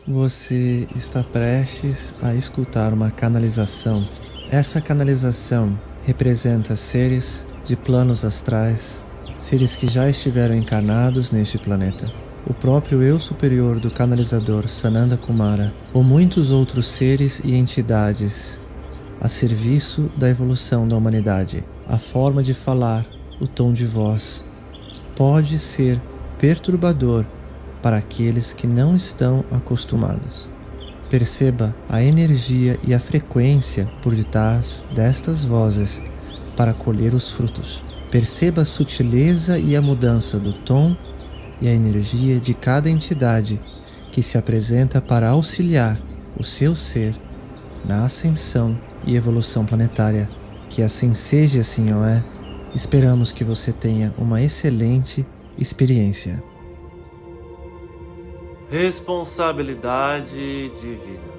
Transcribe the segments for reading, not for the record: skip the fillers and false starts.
Você está prestes a escutar uma canalização. Essa canalização representa seres de planos astrais, seres que já estiveram encarnados neste planeta. O próprio eu superior do canalizador Sananda Kumara, ou muitos outros seres e entidades a serviço da evolução da humanidade. A forma de falar, o tom de voz, pode ser perturbador para aqueles que não estão acostumados. Perceba a energia e a frequência por detrás destas vozes para colher os frutos. Perceba a sutileza e a mudança do tom e a energia de cada entidade que se apresenta para auxiliar o seu ser na ascensão e evolução planetária. Que assim seja, assim o é. Esperamos que você tenha uma excelente experiência. Responsabilidade divina.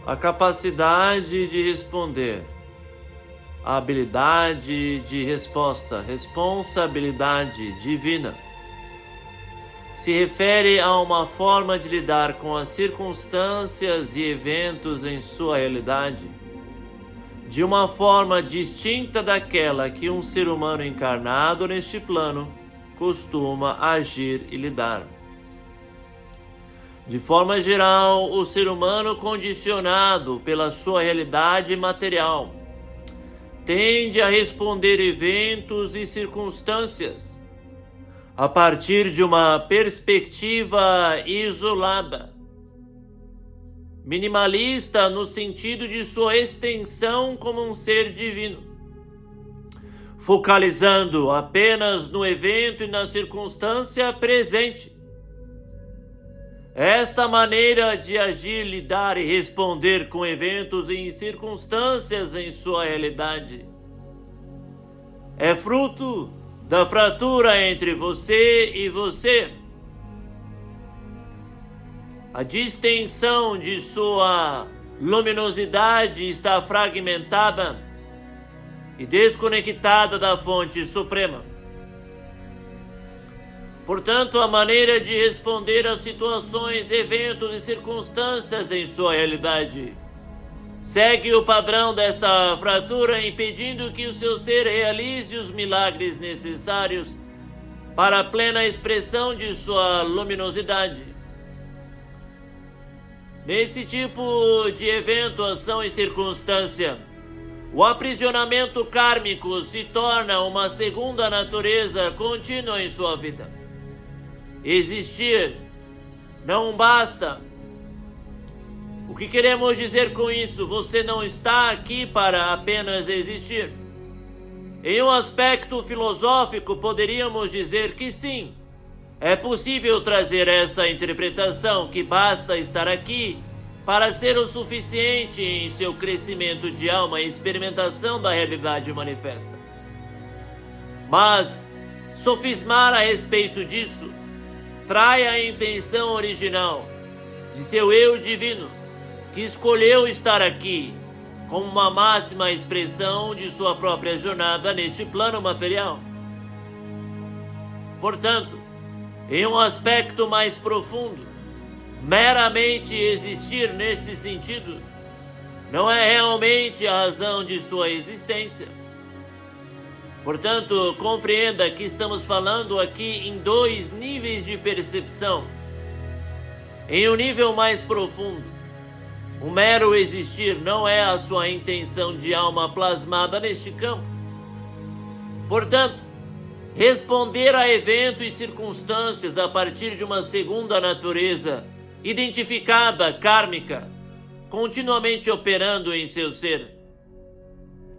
A capacidade de responder. A habilidade de resposta. Responsabilidade divina. Se refere a uma forma de lidar com as circunstâncias e eventos em sua realidade, de uma forma distinta daquela que um ser humano encarnado neste plano costuma agir e lidar. De forma geral, o ser humano condicionado pela sua realidade material tende a responder eventos e circunstâncias a partir de uma perspectiva isolada, minimalista no sentido de sua extensão como um ser divino, focalizando apenas no evento e na circunstância presente. Esta maneira de agir, lidar e responder com eventos e circunstâncias em sua realidade é fruto da fratura entre você e você. A distensão de sua luminosidade está fragmentada e desconectada da fonte suprema. Portanto, a maneira de responder às situações, eventos e circunstâncias em sua realidade segue o padrão desta fratura, impedindo que o seu ser realize os milagres necessários para a plena expressão de sua luminosidade. Nesse tipo de evento, ação e circunstância, o aprisionamento kármico se torna uma segunda natureza contínua em sua vida. Existir não basta. O que queremos dizer com isso? Você não está aqui para apenas existir. Em um aspecto filosófico, poderíamos dizer que sim, é possível trazer essa interpretação que basta estar aqui para ser o suficiente em seu crescimento de alma e experimentação da realidade manifesta. Mas sofismar a respeito disso trai a intenção original de seu eu divino, que escolheu estar aqui como uma máxima expressão de sua própria jornada neste plano material. Portanto, em um aspecto mais profundo, meramente existir nesse sentido não é realmente a razão de sua existência. Portanto, compreenda que estamos falando aqui em dois níveis de percepção. Em um nível mais profundo, o mero existir não é a sua intenção de alma plasmada neste campo. Portanto, responder a eventos e circunstâncias a partir de uma segunda natureza, identificada, kármica, continuamente operando em seu ser,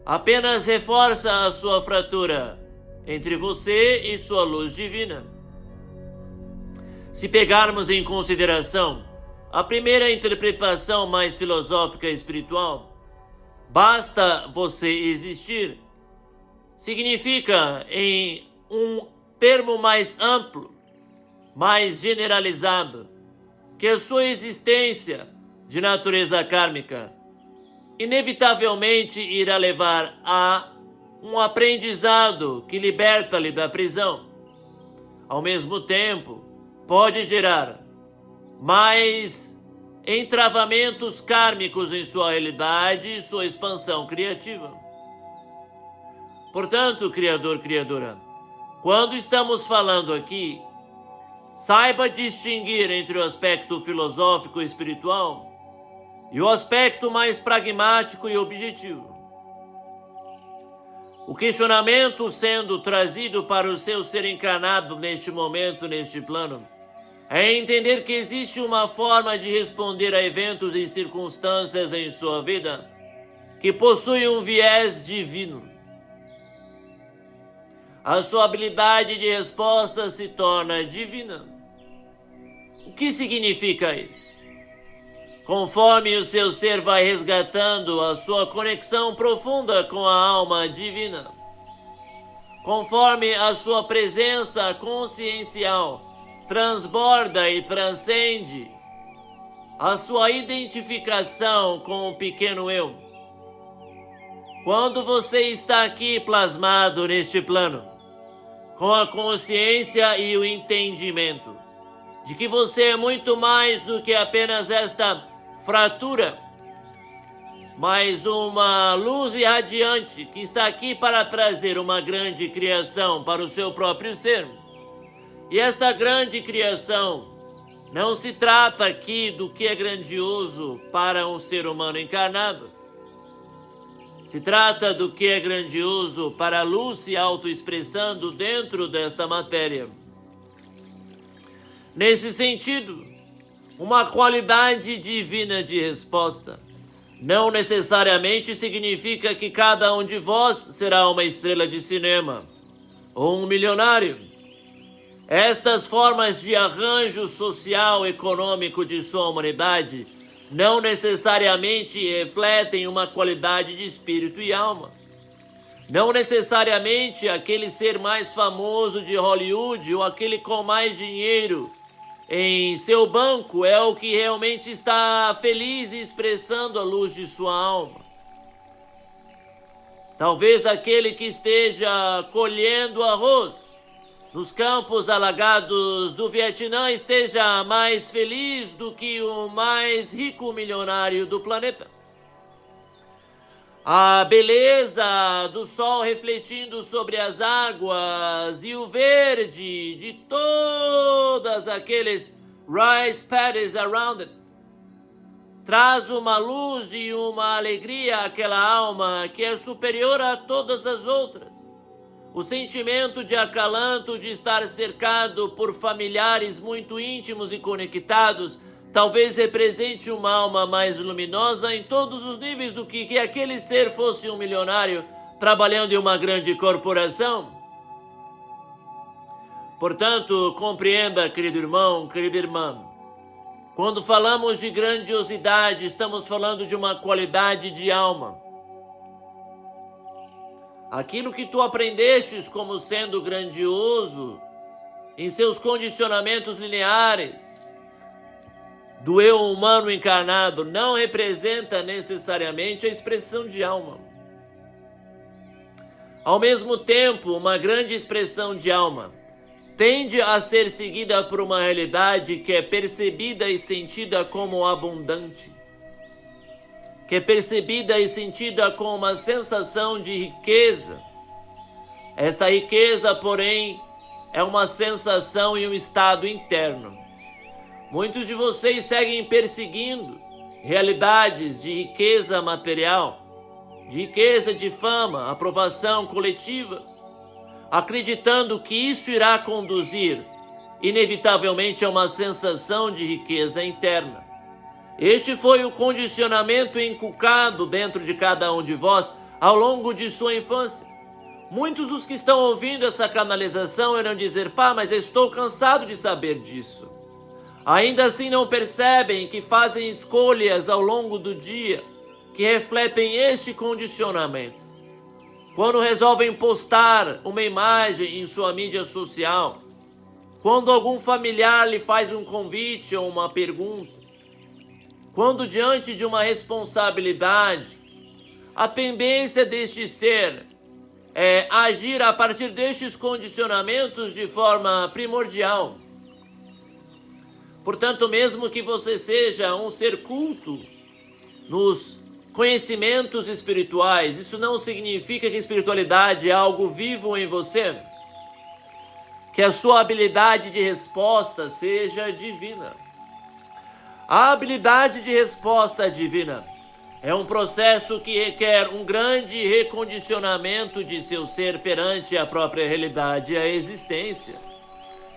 apenas reforça a sua fratura entre você e sua luz divina. Se pegarmos em consideração a primeira interpretação mais filosófica e espiritual, basta você existir, significa, em um termo mais amplo, mais generalizado, que a sua existência de natureza kármica inevitavelmente irá levar a um aprendizado que liberta-lhe da prisão. Ao mesmo tempo, pode gerar mais entravamentos kármicos em sua realidade e sua expansão criativa. Portanto, criador, criadora, quando estamos falando aqui, saiba distinguir entre o aspecto filosófico e espiritual e o aspecto mais pragmático e objetivo. O questionamento sendo trazido para o seu ser encarnado neste momento, neste plano, é entender que existe uma forma de responder a eventos e circunstâncias em sua vida que possui um viés divino. A sua habilidade de resposta se torna divina. O que significa isso? Conforme o seu ser vai resgatando a sua conexão profunda com a alma divina, conforme a sua presença consciencial transborda e transcende a sua identificação com o pequeno eu. Quando você está aqui plasmado neste plano, com a consciência e o entendimento de que você é muito mais do que apenas esta fratura, mas uma luz irradiante que está aqui para trazer uma grande criação para o seu próprio ser. E esta grande criação não se trata aqui do que é grandioso para um ser humano encarnado. Se trata do que é grandioso para a luz se autoexpressando dentro desta matéria. Nesse sentido, uma qualidade divina de resposta não necessariamente significa que cada um de vós será uma estrela de cinema ou um milionário. Estas formas de arranjo social e econômico de sua humanidade não necessariamente refletem uma qualidade de espírito e alma. Não necessariamente aquele ser mais famoso de Hollywood ou aquele com mais dinheiro em seu banco é o que realmente está feliz e expressando a luz de sua alma. Talvez aquele que esteja colhendo arroz nos campos alagados do Vietnã esteja mais feliz do que o mais rico milionário do planeta. A beleza do sol refletindo sobre as águas e o verde de todas aqueles rice paddies around it traz uma luz e uma alegria àquela alma que é superior a todas as outras. O sentimento de acalanto de estar cercado por familiares muito íntimos e conectados talvez represente uma alma mais luminosa em todos os níveis do que aquele ser fosse um milionário trabalhando em uma grande corporação. Portanto, compreenda, querido irmão, querida irmã, quando falamos de grandiosidade, estamos falando de uma qualidade de alma. Aquilo que tu aprendestes como sendo grandioso em seus condicionamentos lineares do eu humano encarnado não representa necessariamente a expressão de alma. Ao mesmo tempo, uma grande expressão de alma tende a ser seguida por uma realidade que é percebida e sentida como abundante, que é percebida e sentida com uma sensação de riqueza. Esta riqueza, porém, é uma sensação e um estado interno. Muitos de vocês seguem perseguindo realidades de riqueza material, de riqueza de fama, aprovação coletiva, acreditando que isso irá conduzir, inevitavelmente, a uma sensação de riqueza interna. Este foi o condicionamento inculcado dentro de cada um de vós ao longo de sua infância. Muitos dos que estão ouvindo essa canalização irão dizer: pá, mas eu estou cansado de saber disso. Ainda assim não percebem que fazem escolhas ao longo do dia que refletem este condicionamento. Quando resolvem postar uma imagem em sua mídia social, quando algum familiar lhe faz um convite ou uma pergunta, quando diante de uma responsabilidade, a tendência deste ser é agir a partir destes condicionamentos de forma primordial. Portanto, mesmo que você seja um ser culto nos conhecimentos espirituais, isso não significa que a espiritualidade é algo vivo em você, que a sua habilidade de resposta seja divina. A habilidade de resposta divina é um processo que requer um grande recondicionamento de seu ser perante a própria realidade e a existência.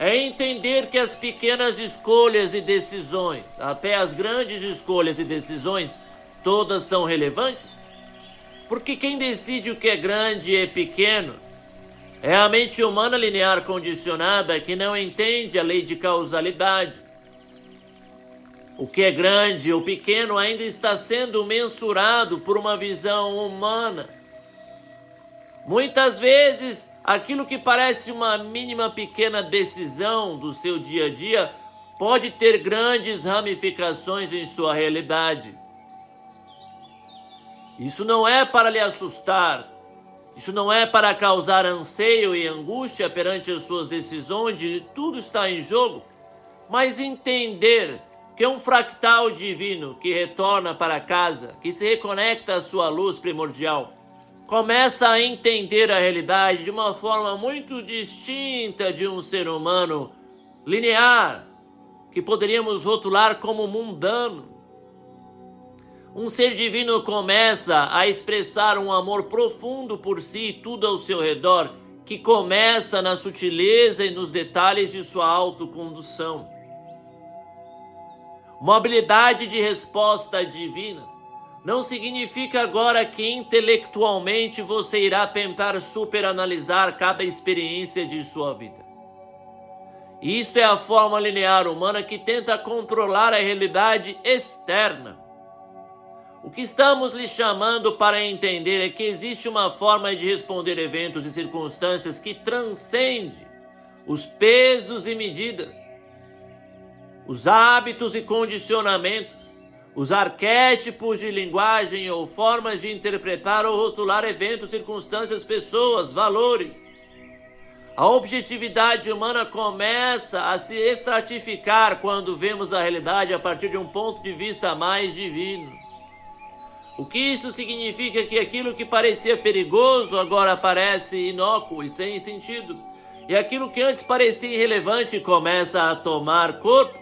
É entender que as pequenas escolhas e decisões, até as grandes escolhas e decisões, todas são relevantes. Porque quem decide o que é grande e pequeno é a mente humana linear condicionada que não entende a lei de causalidade. O que é grande ou pequeno ainda está sendo mensurado por uma visão humana. Muitas vezes, aquilo que parece uma mínima pequena decisão do seu dia a dia pode ter grandes ramificações em sua realidade. Isso não é para lhe assustar, isso não é para causar anseio e angústia perante as suas decisões de tudo está em jogo, mas entender que é um fractal divino que retorna para casa, que se reconecta à sua luz primordial, começa a entender a realidade de uma forma muito distinta de um ser humano linear, que poderíamos rotular como mundano. Um ser divino começa a expressar um amor profundo por si e tudo ao seu redor, que começa na sutileza e nos detalhes de sua autocondução. Uma habilidade de resposta divina não significa agora que intelectualmente você irá tentar superanalisar cada experiência de sua vida. Isto é a forma linear humana que tenta controlar a realidade externa. O que estamos lhe chamando para entender é que existe uma forma de responder eventos e circunstâncias que transcende os pesos e medidas, os hábitos e condicionamentos, os arquétipos de linguagem ou formas de interpretar ou rotular eventos, circunstâncias, pessoas, valores. A objetividade humana começa a se estratificar quando vemos a realidade a partir de um ponto de vista mais divino. O que isso significa? Que aquilo que parecia perigoso agora parece inócuo e sem sentido. E aquilo que antes parecia irrelevante começa a tomar corpo.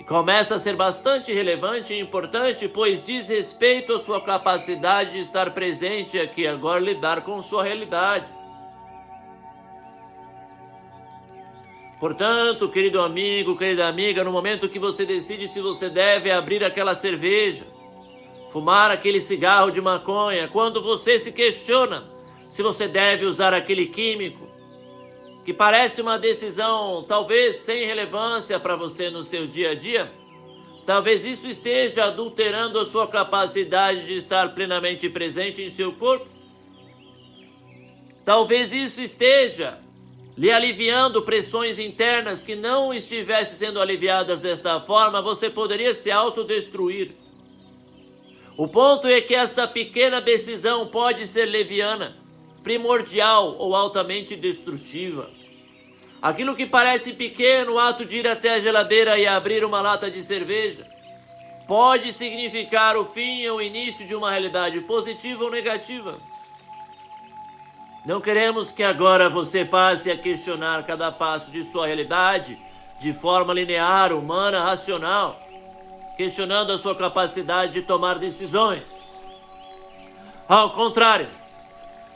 E começa a ser bastante relevante e importante, pois diz respeito à sua capacidade de estar presente aqui agora, lidar com sua realidade. Portanto, querido amigo, querida amiga, no momento que você decide se você deve abrir aquela cerveja, fumar aquele cigarro de maconha, quando você se questiona se você deve usar aquele químico, que parece uma decisão talvez sem relevância para você no seu dia a dia, talvez isso esteja adulterando a sua capacidade de estar plenamente presente em seu corpo. Talvez isso esteja lhe aliviando pressões internas que não estivessem sendo aliviadas desta forma, você poderia se autodestruir. O ponto é que esta pequena decisão pode ser leviana, primordial ou altamente destrutiva. Aquilo que parece pequeno, o ato de ir até a geladeira e abrir uma lata de cerveja, pode significar o fim ou o início de uma realidade positiva ou negativa. Não queremos que agora você passe a questionar cada passo de sua realidade de forma linear, humana, racional, questionando a sua capacidade de tomar decisões. Ao contrário,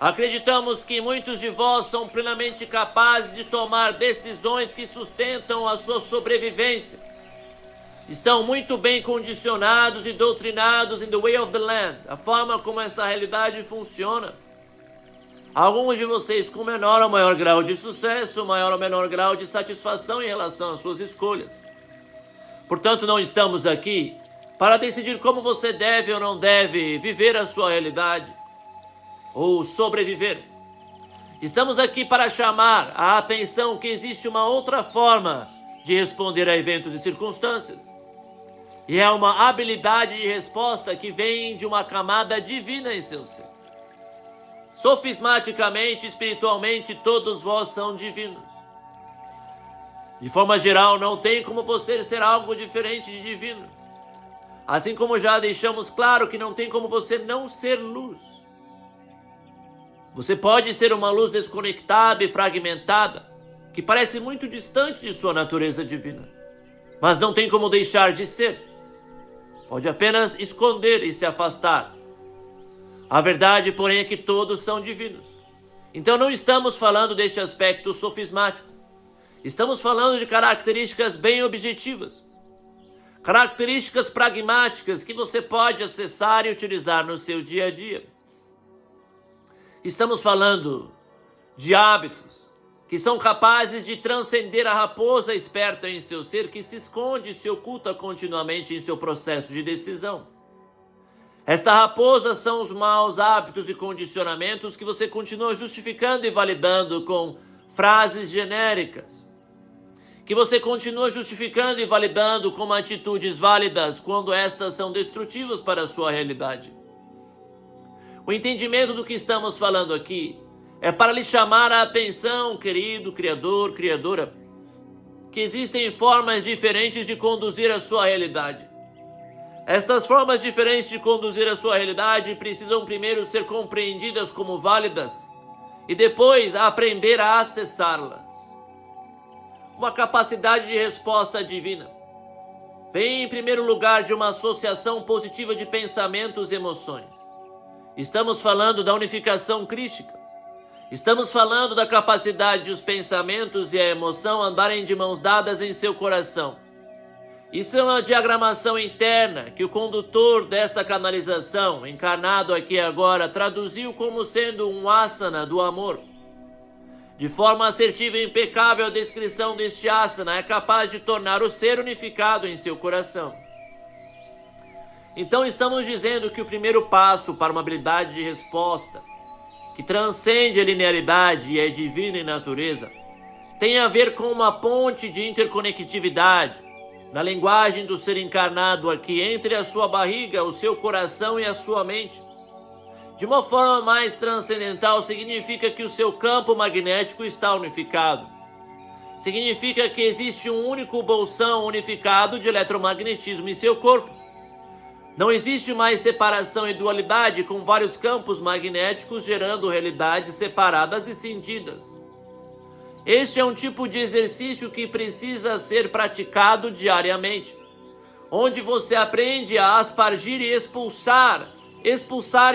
acreditamos que muitos de vós são plenamente capazes de tomar decisões que sustentam a sua sobrevivência. Estão muito bem condicionados e doutrinados in the way of the land, a forma como esta realidade funciona. Alguns de vocês com menor ou maior grau de sucesso, maior ou menor grau de satisfação em relação às suas escolhas. Portanto, não estamos aqui para decidir como você deve ou não deve viver a sua realidade ou sobreviver. Estamos aqui para chamar a atenção que existe uma outra forma de responder a eventos e circunstâncias. E é uma habilidade de resposta que vem de uma camada divina em seu ser. Sofismaticamente, espiritualmente, todos vós são divinos. De forma geral, não tem como você ser algo diferente de divino. Assim como já deixamos claro que não tem como você não ser luz. Você pode ser uma luz desconectada e fragmentada, que parece muito distante de sua natureza divina, mas não tem como deixar de ser. Pode apenas esconder e se afastar. A verdade, porém, é que todos são divinos. Então não estamos falando deste aspecto sofismático. Estamos falando de características bem objetivas. Características pragmáticas que você pode acessar e utilizar no seu dia a dia. Estamos falando de hábitos que são capazes de transcender a raposa esperta em seu ser, que se esconde e se oculta continuamente em seu processo de decisão. Esta raposa são os maus hábitos e condicionamentos que você continua justificando e validando com frases genéricas, que você continua justificando e validando como atitudes válidas quando estas são destrutivas para a sua realidade. O entendimento do que estamos falando aqui é para lhe chamar a atenção, querido criador, criadora, que existem formas diferentes de conduzir a sua realidade. Estas formas diferentes de conduzir a sua realidade precisam primeiro ser compreendidas como válidas e depois aprender a acessá-las. Uma capacidade de resposta divina vem em primeiro lugar de uma associação positiva de pensamentos e emoções. Estamos falando da unificação crística. Estamos falando da capacidade de os pensamentos e a emoção andarem de mãos dadas em seu coração. Isso é uma diagramação interna que o condutor desta canalização, encarnado aqui agora, traduziu como sendo um asana do amor. De forma assertiva e impecável, a descrição deste asana é capaz de tornar o ser unificado em seu coração. Então estamos dizendo que o primeiro passo para uma habilidade de resposta, que transcende a linearidade e é divina em natureza, tem a ver com uma ponte de interconectividade, na linguagem do ser encarnado aqui, entre a sua barriga, o seu coração e a sua mente. De uma forma mais transcendental, significa que o seu campo magnético está unificado. Significa que existe um único bolsão unificado de eletromagnetismo em seu corpo. Não existe mais separação e dualidade com vários campos magnéticos gerando realidades separadas e cindidas. Este é um tipo de exercício que precisa ser praticado diariamente, onde você aprende a aspargir e expulsar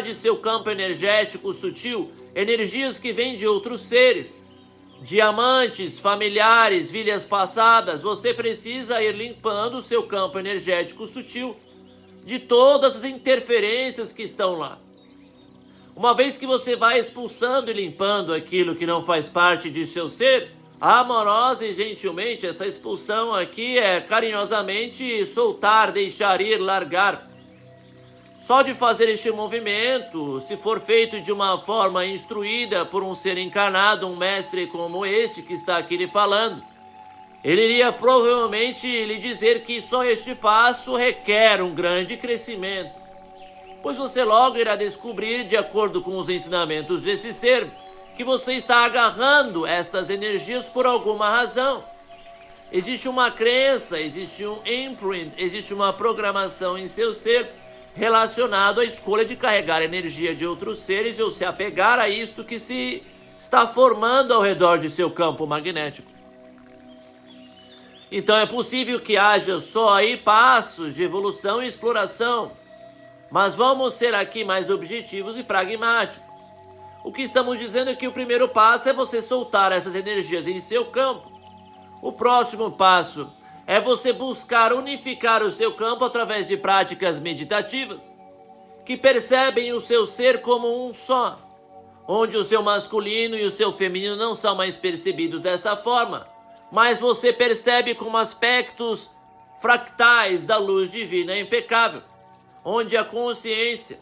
de seu campo energético sutil energias que vêm de outros seres, diamantes, familiares, vidas passadas. Você precisa ir limpando o seu campo energético sutil de todas as interferências que estão lá. Uma vez que você vai expulsando e limpando aquilo que não faz parte de seu ser, amorosa e gentilmente, essa expulsão aqui é carinhosamente soltar, deixar ir, largar. Só de fazer este movimento, se for feito de uma forma instruída por um ser encarnado, um mestre como este que está aqui lhe falando, ele iria provavelmente lhe dizer que só este passo requer um grande crescimento, pois você logo irá descobrir, de acordo com os ensinamentos desse ser, que você está agarrando estas energias por alguma razão. Existe uma crença, existe um imprint, existe uma programação em seu ser relacionado à escolha de carregar energia de outros seres ou se apegar a isto que se está formando ao redor de seu campo magnético. Então é possível que haja só aí passos de evolução e exploração, mas vamos ser aqui mais objetivos e pragmáticos. O que estamos dizendo é que o primeiro passo é você soltar essas energias em seu campo. O próximo passo é você buscar unificar o seu campo através de práticas meditativas, que percebem o seu ser como um só, onde o seu masculino e o seu feminino não são mais percebidos desta forma, mas você percebe como aspectos fractais da luz divina impecável, onde a consciência,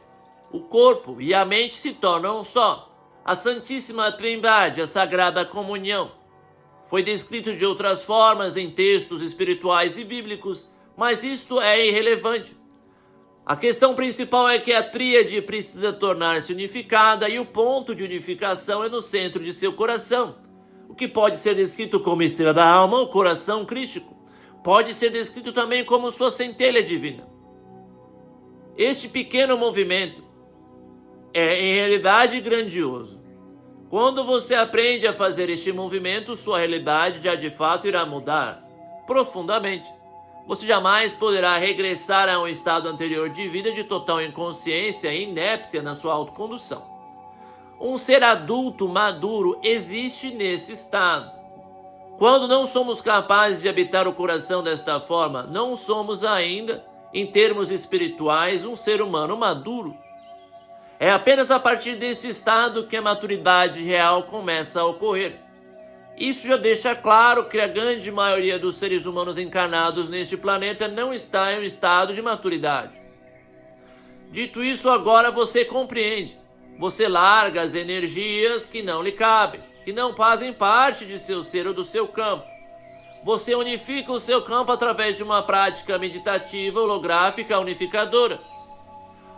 o corpo e a mente se tornam um só. A Santíssima Trindade, a Sagrada Comunhão. Foi descrito de outras formas em textos espirituais e bíblicos, mas isto é irrelevante. A questão principal é que a tríade precisa tornar-se unificada e o ponto de unificação é no centro de seu coração. O que pode ser descrito como estrela da alma, o coração crístico. Pode ser descrito também como sua centelha divina. Este pequeno movimento é em realidade grandioso. Quando você aprende a fazer este movimento, sua realidade já de fato irá mudar profundamente. Você jamais poderá regressar a um estado anterior de vida de total inconsciência e inépcia na sua autocondução. Um ser adulto maduro existe nesse estado. Quando não somos capazes de habitar o coração desta forma, não somos ainda, em termos espirituais, um ser humano maduro. É apenas a partir desse estado que a maturidade real começa a ocorrer. Isso já deixa claro que a grande maioria dos seres humanos encarnados neste planeta não está em um estado de maturidade. Dito isso, agora você compreende. Você larga as energias que não lhe cabem, que não fazem parte de seu ser ou do seu campo. Você unifica o seu campo através de uma prática meditativa holográfica unificadora.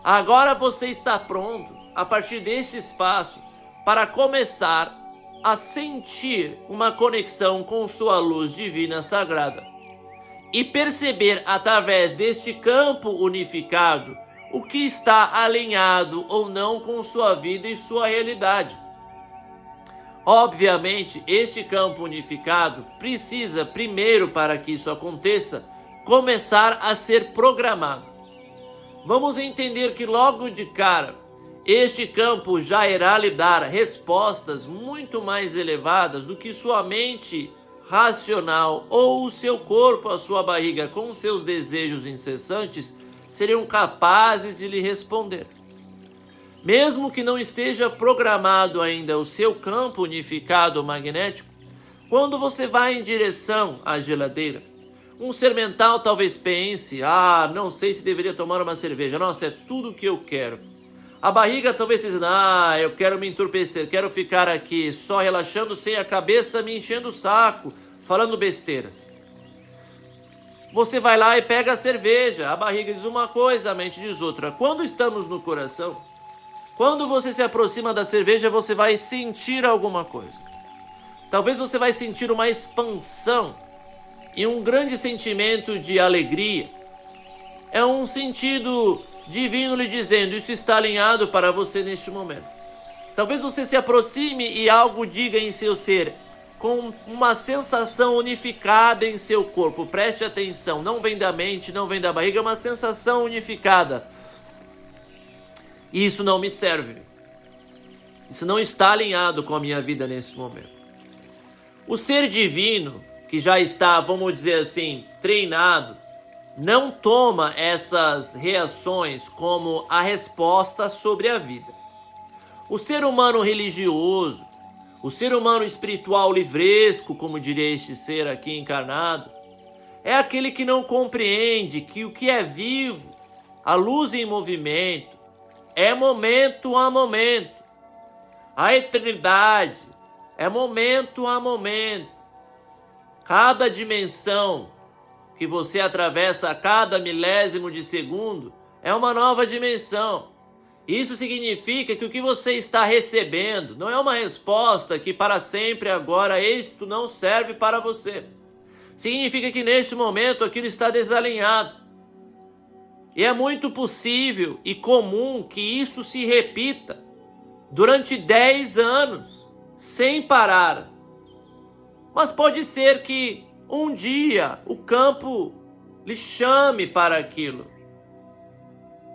Agora você está pronto, a partir deste espaço, para começar a sentir uma conexão com sua luz divina sagrada e perceber através deste campo unificado o que está alinhado ou não com sua vida e sua realidade. Obviamente, este campo unificado precisa, primeiro, para que isso aconteça, começar a ser programado. Vamos entender que logo de cara, este campo já irá lhe dar respostas muito mais elevadas do que sua mente racional ou o seu corpo, a sua barriga, com seus desejos incessantes, seriam capazes de lhe responder. Mesmo que não esteja programado ainda o seu campo unificado magnético, quando você vai em direção à geladeira, um ser mental talvez pense: não sei se deveria tomar uma cerveja, nossa, é tudo o que eu quero. A barriga talvez esteja dizendo: eu quero me entorpecer, quero ficar aqui só relaxando sem a cabeça me enchendo o saco, falando besteiras. Você vai lá e pega a cerveja, a barriga diz uma coisa, a mente diz outra. Quando estamos no coração, quando você se aproxima da cerveja, você vai sentir alguma coisa. Talvez você vai sentir uma expansão e um grande sentimento de alegria. É um sentido divino lhe dizendo: isso está alinhado para você neste momento. Talvez você se aproxime e algo diga em seu ser, com uma sensação unificada em seu corpo. Preste atenção, não vem da mente, não vem da barriga, é uma sensação unificada. Isso não me serve. Isso não está alinhado com a minha vida nesse momento. O ser divino, que já está, vamos dizer assim, treinado, não toma essas reações como a resposta sobre a vida. O ser humano religioso, o ser humano espiritual livresco, como diria este ser aqui encarnado, é aquele que não compreende que o que é vivo, a luz em movimento, é momento a momento. A eternidade é momento a momento. Cada dimensão que você atravessa a cada milésimo de segundo é uma nova dimensão. Isso significa que o que você está recebendo não é uma resposta que para sempre agora isto não serve para você. Significa que neste momento aquilo está desalinhado. E é muito possível e comum que isso se repita durante 10 anos, sem parar. Mas pode ser que um dia o campo lhe chame para aquilo.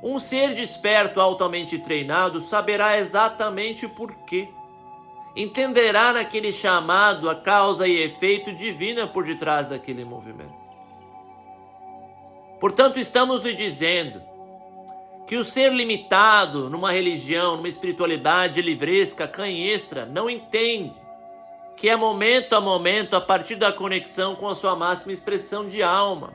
Um ser desperto, altamente treinado, saberá exatamente o porquê. Entenderá naquele chamado a causa e efeito divina por detrás daquele movimento. Portanto, estamos lhe dizendo que o ser limitado numa religião, numa espiritualidade livresca, canhestra, não entende que é momento a momento a partir da conexão com a sua máxima expressão de alma.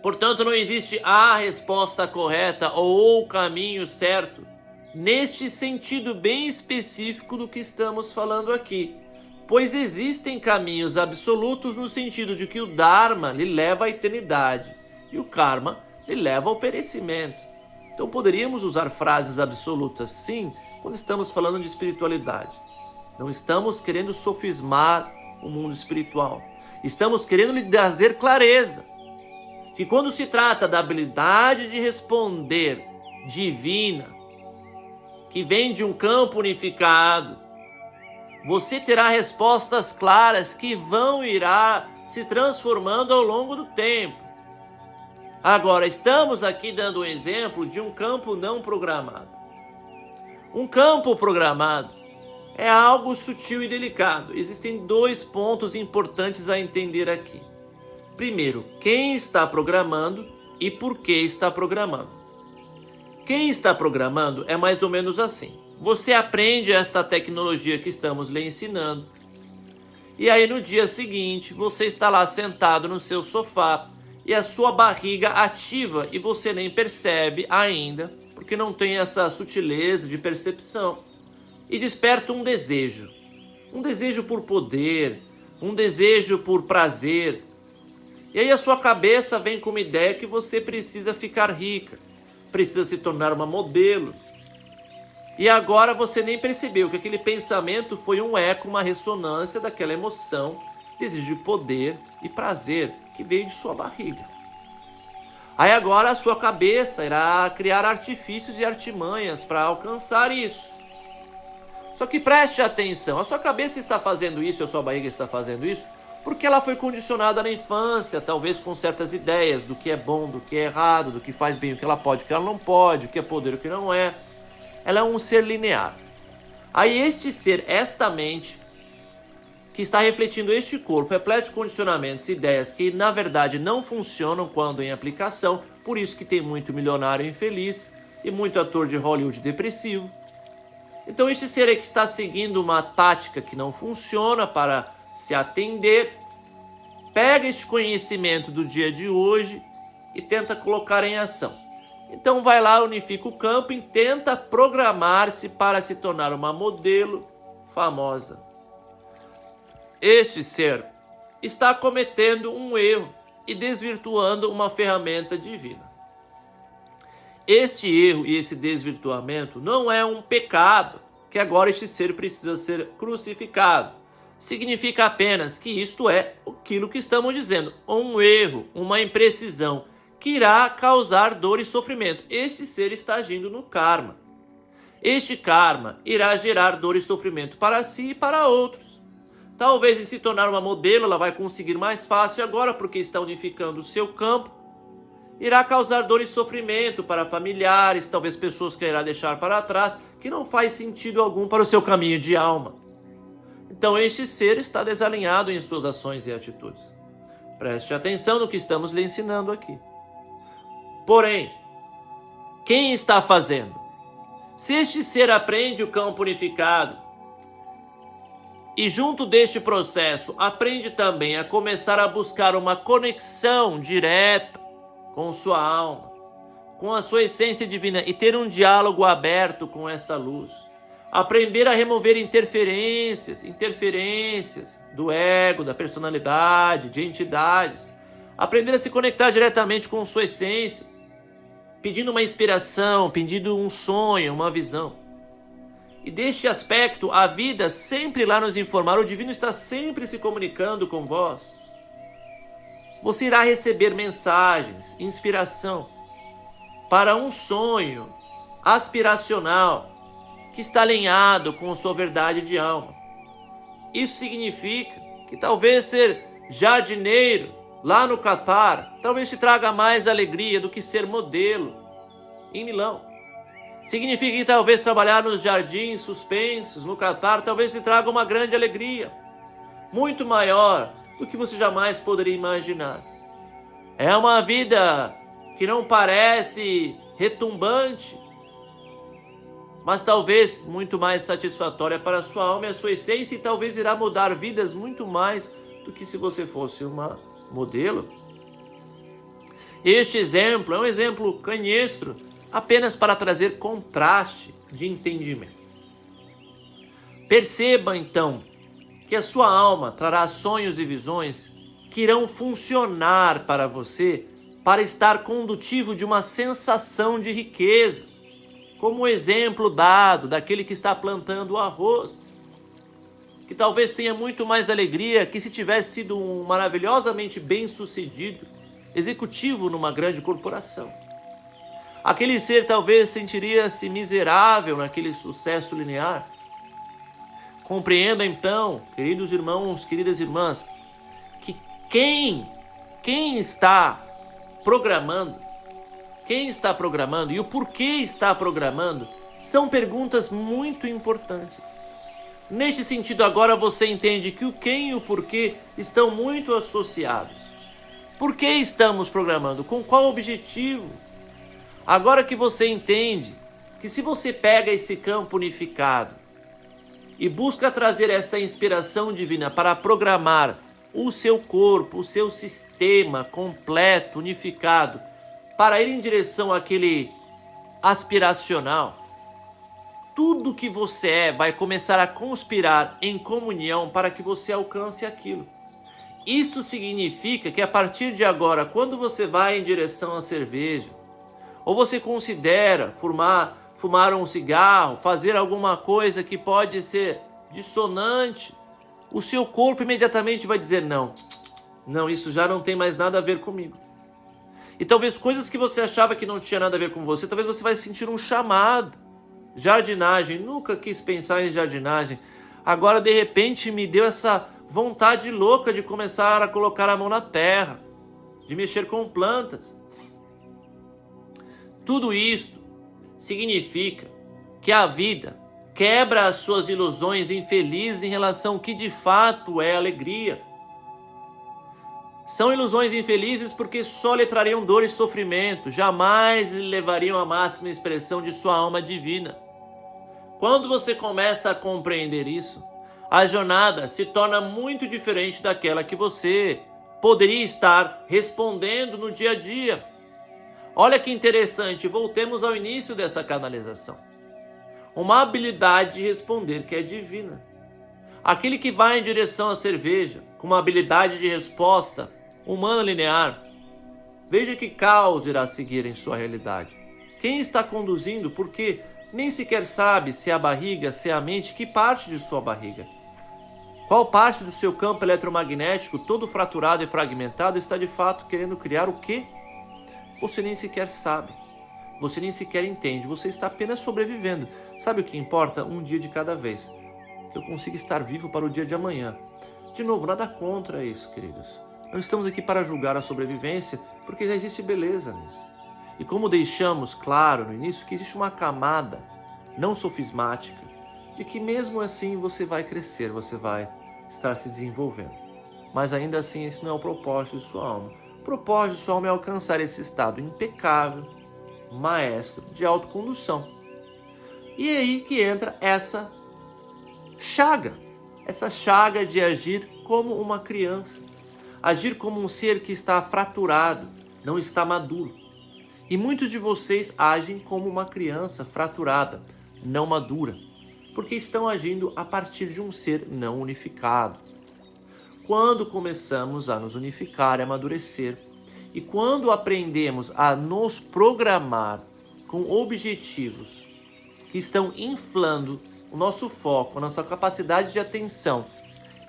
Portanto, não existe a resposta correta ou o caminho certo neste sentido bem específico do que estamos falando aqui, pois existem caminhos absolutos no sentido de que o Dharma lhe leva à eternidade e o Karma lhe leva ao perecimento. Então poderíamos usar frases absolutas, sim, quando estamos falando de espiritualidade. Não estamos querendo sofismar o mundo espiritual. Estamos querendo lhe trazer clareza. Que quando se trata da habilidade de responder divina, que vem de um campo unificado, você terá respostas claras que vão irá se transformando ao longo do tempo. Agora, estamos aqui dando um exemplo de um campo não programado. Um campo programado é algo sutil e delicado. Existem 2 pontos importantes a entender aqui. Primeiro, quem está programando e por que está programando. Quem está programando é mais ou menos assim. Você aprende esta tecnologia que estamos lhe ensinando. E aí no dia seguinte, você está lá sentado no seu sofá e a sua barriga ativa e você nem percebe ainda, porque não tem essa sutileza de percepção. E desperta um desejo por poder, um desejo por prazer. E aí a sua cabeça vem com uma ideia que você precisa ficar rica, precisa se tornar uma modelo. E agora você nem percebeu que aquele pensamento foi um eco, uma ressonância daquela emoção, desejo de poder e prazer que veio de sua barriga. Aí agora a sua cabeça irá criar artifícios e artimanhas para alcançar isso. Só que preste atenção, a sua cabeça está fazendo isso, a sua barriga está fazendo isso, porque ela foi condicionada na infância, talvez com certas ideias do que é bom, do que é errado, do que faz bem, o que ela pode, o que ela não pode, o que é poder, o que não é. Ela é um ser linear. Aí este ser, esta mente, que está refletindo este corpo, repleto de condicionamentos e ideias que na verdade não funcionam quando em aplicação, por isso que tem muito milionário infeliz e muito ator de Hollywood depressivo. Então este ser aí que está seguindo uma tática que não funciona para se atender, pega este conhecimento do dia de hoje e tenta colocar em ação. Então vai lá, unifica o campo e tenta programar-se para se tornar uma modelo famosa. Este ser está cometendo um erro e desvirtuando uma ferramenta divina. Este erro e esse desvirtuamento não é um pecado, que agora este ser precisa ser crucificado. Significa apenas que isto é aquilo que estamos dizendo, um erro, uma imprecisão, que irá causar dor e sofrimento. Este ser está agindo no karma. Este karma irá gerar dor e sofrimento para si e para outros. Talvez em se tornar uma modelo, ela vai conseguir mais fácil agora, porque está unificando o seu campo. Irá causar dor e sofrimento para familiares, talvez pessoas que irá deixar para trás, que não faz sentido algum para o seu caminho de alma. Então este ser está desalinhado em suas ações e atitudes. Preste atenção no que estamos lhe ensinando aqui. Porém, quem está fazendo? Se este ser aprende o campo unificado e junto deste processo aprende também a começar a buscar uma conexão direta com sua alma, com a sua essência divina e ter um diálogo aberto com esta luz, aprender a remover interferências do ego, da personalidade, de entidades, aprender a se conectar diretamente com sua essência, pedindo uma inspiração, pedindo um sonho, uma visão. E deste aspecto, a vida sempre lá nos informar, o divino está sempre se comunicando com vós. Você irá receber mensagens, inspiração, para um sonho aspiracional que está alinhado com sua verdade de alma. Isso significa que talvez ser jardineiro lá no Catar, talvez te traga mais alegria do que ser modelo em Milão. Significa que talvez trabalhar nos jardins suspensos no Catar, talvez te traga uma grande alegria, muito maior do que você jamais poderia imaginar. É uma vida que não parece retumbante, mas talvez muito mais satisfatória para a sua alma e a sua essência, e talvez irá mudar vidas muito mais do que se você fosse uma modelo. Este exemplo é um exemplo canhestro, apenas para trazer contraste de entendimento. Perceba então que a sua alma trará sonhos e visões que irão funcionar para você para estar condutivo de uma sensação de riqueza, como o exemplo dado daquele que está plantando o arroz. que talvez tenha muito mais alegria que se tivesse sido um maravilhosamente bem-sucedido executivo numa grande corporação. Aquele ser talvez sentiria-se miserável naquele sucesso linear. Compreenda então, queridos irmãos, queridas irmãs, que quem está programando e o porquê está programando são perguntas muito importantes. Neste sentido, agora você entende que o quem e o porquê estão muito associados. Por que estamos programando? Com qual objetivo? Agora que você entende que se você pega esse campo unificado e busca trazer esta inspiração divina para programar o seu corpo, o seu sistema completo, unificado, para ir em direção àquele aspiracional, tudo que você vai começar a conspirar em comunhão para que você alcance aquilo. Isto significa que a partir de agora, quando você vai em direção à cerveja, ou você considera fumar um cigarro, fazer alguma coisa que pode ser dissonante, o seu corpo imediatamente vai dizer não, isso já não tem mais nada a ver comigo. E talvez coisas que você achava que não tinha nada a ver com você, talvez você vai sentir um chamado. Jardinagem, nunca quis pensar em jardinagem. Agora de repente me deu essa vontade louca de começar a colocar a mão na terra, de mexer com plantas. Tudo isto significa que a vida quebra as suas ilusões infelizes em relação ao que de fato é alegria. São ilusões infelizes porque só lhe trariam dor e sofrimento, jamais lhe levariam à máxima expressão de sua alma divina. Quando você começa a compreender isso, a jornada se torna muito diferente daquela que você poderia estar respondendo no dia a dia. Olha que interessante, voltemos ao início dessa canalização. Uma habilidade de responder que é divina. Aquele que vai em direção à cerveja, com uma habilidade de resposta humana linear, veja que caos irá seguir em sua realidade. Quem está conduzindo, porque nem sequer sabe se é a barriga, se é a mente, que parte de sua barriga. Qual parte do seu campo eletromagnético, todo fraturado e fragmentado, está de fato querendo criar o quê? Você nem sequer sabe. Você nem sequer entende. Você está apenas sobrevivendo. Sabe o que importa? Um dia de cada vez. Que eu consiga estar vivo para o dia de amanhã. De novo, nada contra isso, queridos. Não estamos aqui para julgar a sobrevivência, porque já existe beleza nisso. E como deixamos claro no início que existe uma camada não sofismática de que mesmo assim você vai crescer, você vai estar se desenvolvendo. Mas ainda assim esse não é o propósito de sua alma. O propósito de sua alma é alcançar esse estado impecável, maestro, de autocondução. E é aí que entra essa chaga de agir como uma criança, agir como um ser que está fraturado, não está maduro. E muitos de vocês agem como uma criança fraturada, não madura, porque estão agindo a partir de um ser não unificado. Quando começamos a nos unificar e amadurecer, e quando aprendemos a nos programar com objetivos que estão inflando o nosso foco, a nossa capacidade de atenção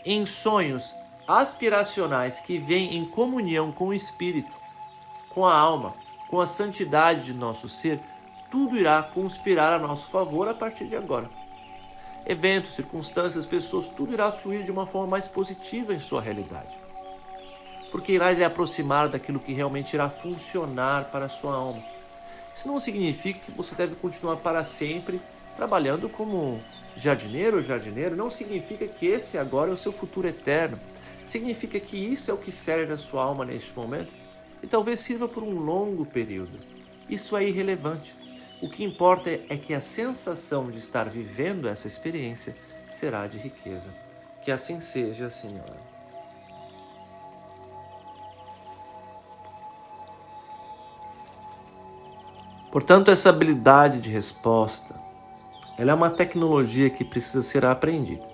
em sonhos aspiracionais que vêm em comunhão com o Espírito, com a alma, com a santidade de nosso ser, tudo irá conspirar a nosso favor a partir de agora. Eventos, circunstâncias, pessoas, tudo irá fluir de uma forma mais positiva em sua realidade. Porque irá lhe aproximar daquilo que realmente irá funcionar para a sua alma. Isso não significa que você deve continuar para sempre trabalhando como jardineiro ou jardineiro. Não significa que esse agora é o seu futuro eterno. Significa que isso é o que serve a sua alma neste momento e talvez sirva por um longo período. Isso é irrelevante. O que importa é que a sensação de estar vivendo essa experiência será de riqueza. Que assim seja, Senhor. Portanto, essa habilidade de resposta, ela é uma tecnologia que precisa ser aprendida.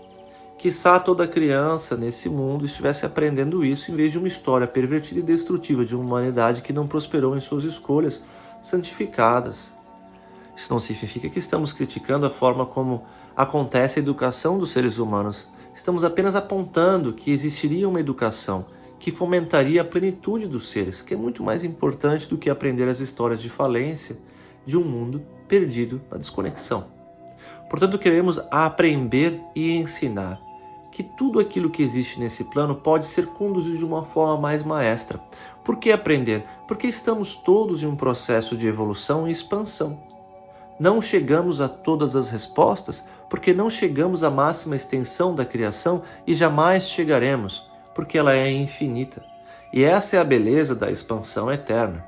Quiçá toda criança nesse mundo estivesse aprendendo isso em vez de uma história pervertida e destrutiva de uma humanidade que não prosperou em suas escolhas santificadas. Isso não significa que estamos criticando a forma como acontece a educação dos seres humanos. Estamos apenas apontando que existiria uma educação que fomentaria a plenitude dos seres, que é muito mais importante do que aprender as histórias de falência de um mundo perdido na desconexão. Portanto, queremos aprender e ensinar que tudo aquilo que existe nesse plano pode ser conduzido de uma forma mais maestra. Por que aprender? Porque estamos todos em um processo de evolução e expansão. Não chegamos a todas as respostas porque não chegamos à máxima extensão da criação e jamais chegaremos, porque ela é infinita. E essa é a beleza da expansão eterna.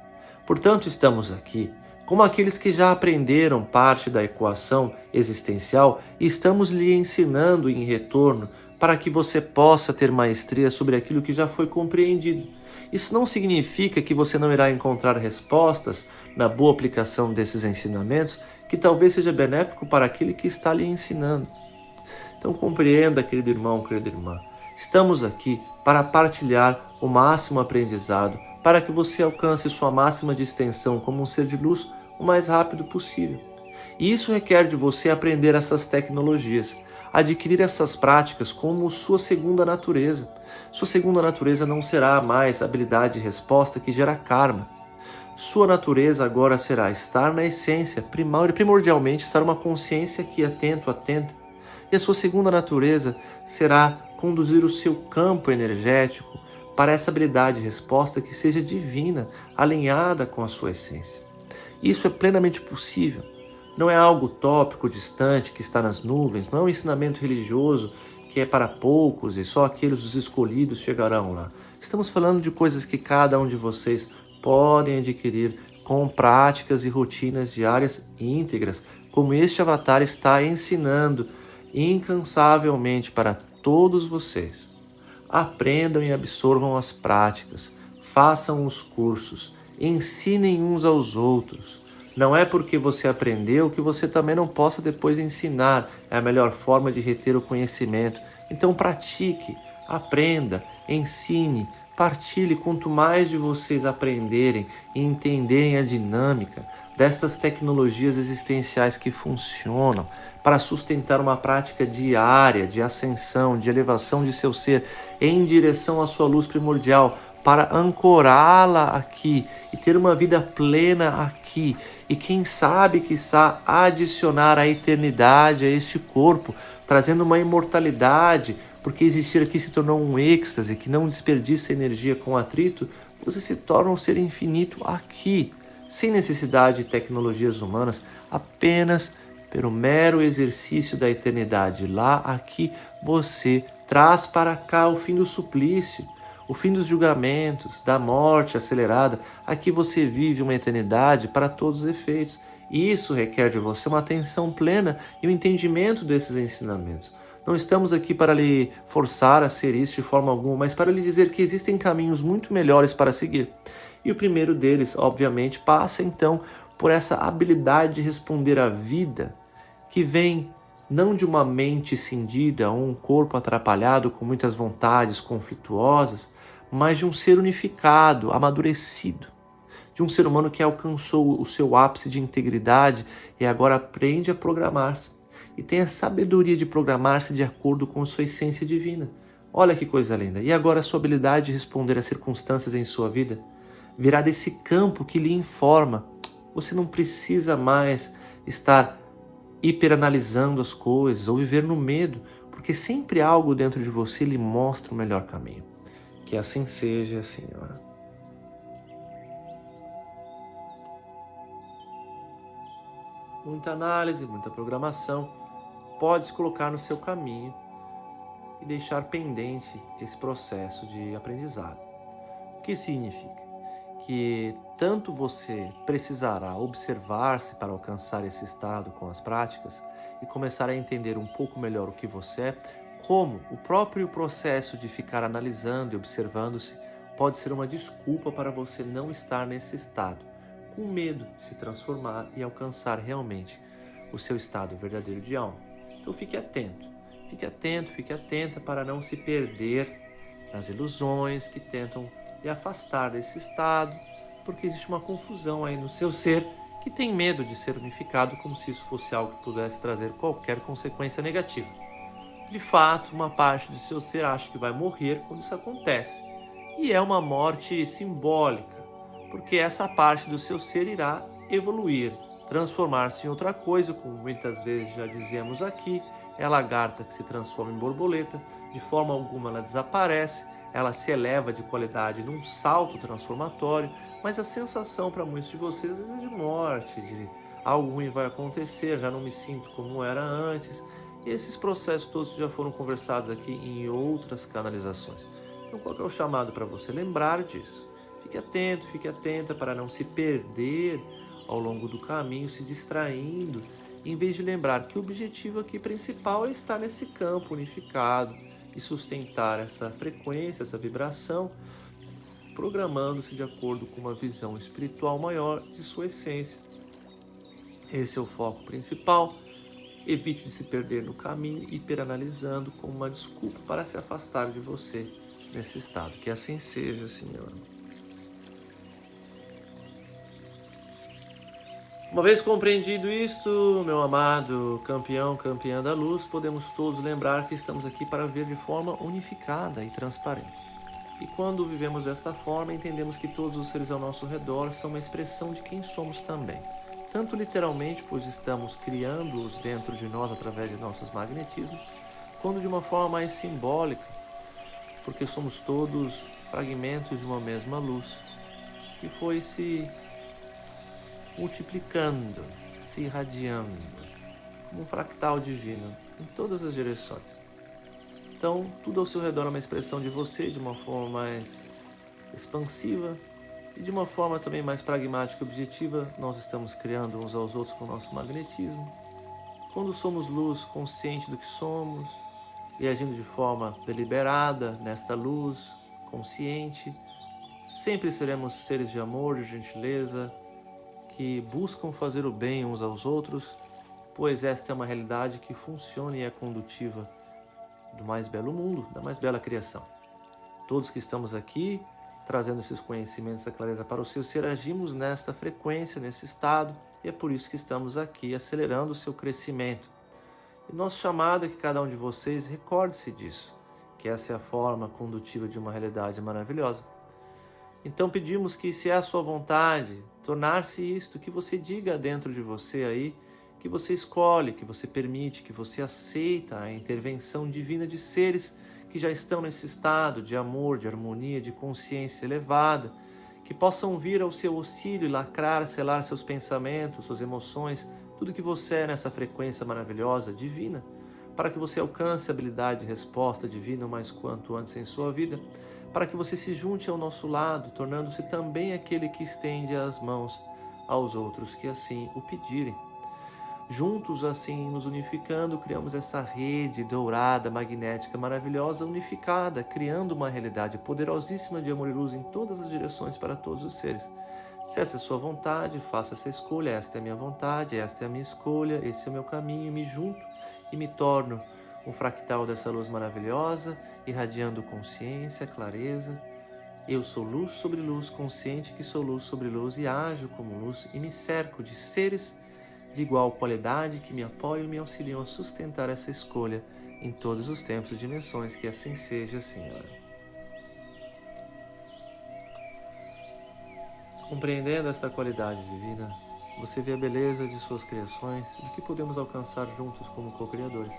Portanto, estamos aqui como aqueles que já aprenderam parte da equação existencial e estamos lhe ensinando em retorno para que você possa ter maestria sobre aquilo que já foi compreendido. Isso não significa que você não irá encontrar respostas na boa aplicação desses ensinamentos, que talvez seja benéfico para aquele que está lhe ensinando. Então compreenda, querido irmão, querida irmã, estamos aqui para partilhar o máximo aprendizado, para que você alcance sua máxima de extensão como um ser de luz o mais rápido possível. E isso requer de você aprender essas tecnologias, adquirir essas práticas como sua segunda natureza. Sua segunda natureza não será mais habilidade de resposta que gera karma. Sua natureza agora será estar na essência, primordialmente estar uma consciência aqui atenta. E a sua segunda natureza será conduzir o seu campo energético para essa habilidade de resposta que seja divina, alinhada com a sua essência. Isso é plenamente possível. Não é algo utópico, distante, que está nas nuvens, não é um ensinamento religioso que é para poucos e só aqueles os escolhidos chegarão lá. Estamos falando de coisas que cada um de vocês podem adquirir com práticas e rotinas diárias íntegras, como este avatar está ensinando incansavelmente para todos vocês. Aprendam e absorvam as práticas, façam os cursos, ensinem uns aos outros. Não é porque você aprendeu que você também não possa depois ensinar. É a melhor forma de reter o conhecimento. Então pratique, aprenda, ensine, partilhe. Quanto mais de vocês aprenderem e entenderem a dinâmica dessas tecnologias existenciais que funcionam para sustentar uma prática diária de ascensão, de elevação de seu ser em direção à sua luz primordial, para ancorá-la aqui e ter uma vida plena aqui. E quem sabe, quiçá, adicionar a eternidade a este corpo, trazendo uma imortalidade, porque existir aqui se tornou um êxtase que não desperdiça energia com atrito. Você se torna um ser infinito aqui, sem necessidade de tecnologias humanas, apenas pelo mero exercício da eternidade. Lá, aqui, você traz para cá o fim do suplício, o fim dos julgamentos, da morte acelerada. Aqui você vive uma eternidade para todos os efeitos. E isso requer de você uma atenção plena e um entendimento desses ensinamentos. Não estamos aqui para lhe forçar a ser isso de forma alguma, mas para lhe dizer que existem caminhos muito melhores para seguir. E o primeiro deles, obviamente, passa então por essa habilidade de responder à vida, que vem não de uma mente cindida ou um corpo atrapalhado com muitas vontades conflituosas, mas de um ser unificado, amadurecido, de um ser humano que alcançou o seu ápice de integridade e agora aprende a programar-se e tem a sabedoria de programar-se de acordo com sua essência divina. Olha que coisa linda! E agora a sua habilidade de responder às circunstâncias em sua vida virá desse campo que lhe informa. Você não precisa mais estar hiperanalisando as coisas ou viver no medo, porque sempre algo dentro de você lhe mostra o melhor caminho. Que assim seja, Senhora. Muita análise, muita programação pode se colocar no seu caminho e deixar pendente esse processo de aprendizado. O que significa? Que tanto você precisará observar-se para alcançar esse estado com as práticas e começar a entender um pouco melhor o que você é, como o próprio processo de ficar analisando e observando-se pode ser uma desculpa para você não estar nesse estado, com medo de se transformar e alcançar realmente o seu estado verdadeiro de alma. Então fique atento, fique atenta para não se perder nas ilusões que tentam lhe afastar desse estado, porque existe uma confusão aí no seu ser que tem medo de ser unificado, como se isso fosse algo que pudesse trazer qualquer consequência negativa. De fato, uma parte de seu ser acha que vai morrer quando isso acontece. E é uma morte simbólica, porque essa parte do seu ser irá evoluir, transformar-se em outra coisa, como muitas vezes já dizemos aqui, é a lagarta que se transforma em borboleta, de forma alguma ela desaparece, ela se eleva de qualidade num salto transformatório, mas a sensação para muitos de vocês é de morte, de algo ruim vai acontecer, já não me sinto como era antes. E esses processos todos já foram conversados aqui em outras canalizações. Então qual que é o chamado para você? Lembrar disso. Fique atenta para não se perder ao longo do caminho, se distraindo, em vez de lembrar que o objetivo aqui principal é estar nesse campo unificado e sustentar essa frequência, essa vibração, programando-se de acordo com uma visão espiritual maior de sua essência. Esse é o foco principal. Evite de se perder no caminho, hiperanalisando como uma desculpa para se afastar de você nesse estado. Que assim seja, Senhor. Uma vez compreendido isto, meu amado campeão, campeã da luz, podemos todos lembrar que estamos aqui para ver de forma unificada e transparente. E quando vivemos desta forma, entendemos que todos os seres ao nosso redor são uma expressão de quem somos também. Tanto literalmente, pois estamos criando-os dentro de nós através de nossos magnetismos, quanto de uma forma mais simbólica, porque somos todos fragmentos de uma mesma luz, que foi se multiplicando, se irradiando, como um fractal divino, em todas as direções. Então, tudo ao seu redor é uma expressão de você, de uma forma mais expansiva e de uma forma também mais pragmática e objetiva. Nós estamos criando uns aos outros com o nosso magnetismo. Quando somos luz, consciente do que somos e agindo de forma deliberada nesta luz, consciente, sempre seremos seres de amor, de gentileza, que buscam fazer o bem uns aos outros, pois esta é uma realidade que funciona e é condutiva do mais belo mundo, da mais bela criação. Todos que estamos aqui, trazendo esses conhecimentos, essa clareza para o seu ser, agimos nesta frequência, nesse estado, e é por isso que estamos aqui, acelerando o seu crescimento. E nosso chamado é que cada um de vocês recorde-se disso, que essa é a forma condutiva de uma realidade maravilhosa. Então pedimos que, se é a sua vontade, tornar-se isto, que você diga dentro de você aí, que você escolhe, que você permite, que você aceita a intervenção divina de seres que já estão nesse estado de amor, de harmonia, de consciência elevada, que possam vir ao seu auxílio e lacrar, selar seus pensamentos, suas emoções, tudo que você é nessa frequência maravilhosa, divina, para que você alcance a habilidade de resposta divina o mais quanto antes em sua vida, para que você se junte ao nosso lado, tornando-se também aquele que estende as mãos aos outros que assim o pedirem. Juntos, assim, nos unificando, criamos essa rede dourada, magnética, maravilhosa, unificada, criando uma realidade poderosíssima de amor e luz em todas as direções para todos os seres. Se essa é a sua vontade, faça essa escolha. Esta é a minha vontade, esta é a minha escolha, esse é o meu caminho. Me junto e me torno um fractal dessa luz maravilhosa, irradiando consciência, clareza. Eu sou luz sobre luz, consciente que sou luz sobre luz e ajo como luz e me cerco de seres de igual qualidade que me apoiam e me auxiliam a sustentar essa escolha em todos os tempos e dimensões. Que assim seja, Senhor. Compreendendo esta qualidade divina, você vê a beleza de suas criações e do que podemos alcançar juntos como co-criadores.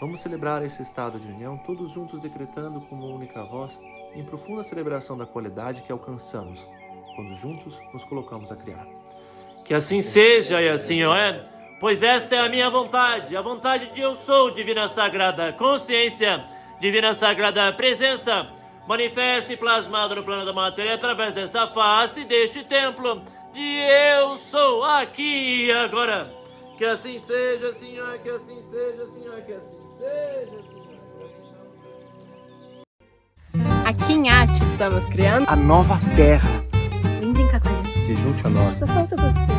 Vamos celebrar esse estado de união, todos juntos decretando como uma única voz, em profunda celebração da qualidade que alcançamos, quando juntos nos colocamos a criar. Que assim seja e assim é, pois esta é a minha vontade, a vontade de eu sou, Divina Sagrada Consciência, Divina Sagrada Presença, manifesta e plasmado no plano da matéria através desta face, deste templo, de eu sou aqui e agora. Que assim seja, Senhor, que assim seja, Senhor, que assim seja, Senhor. Aqui em Arte estamos criando a nova terra. Vem brincar com a gente. Se junte a nós. Só falta você.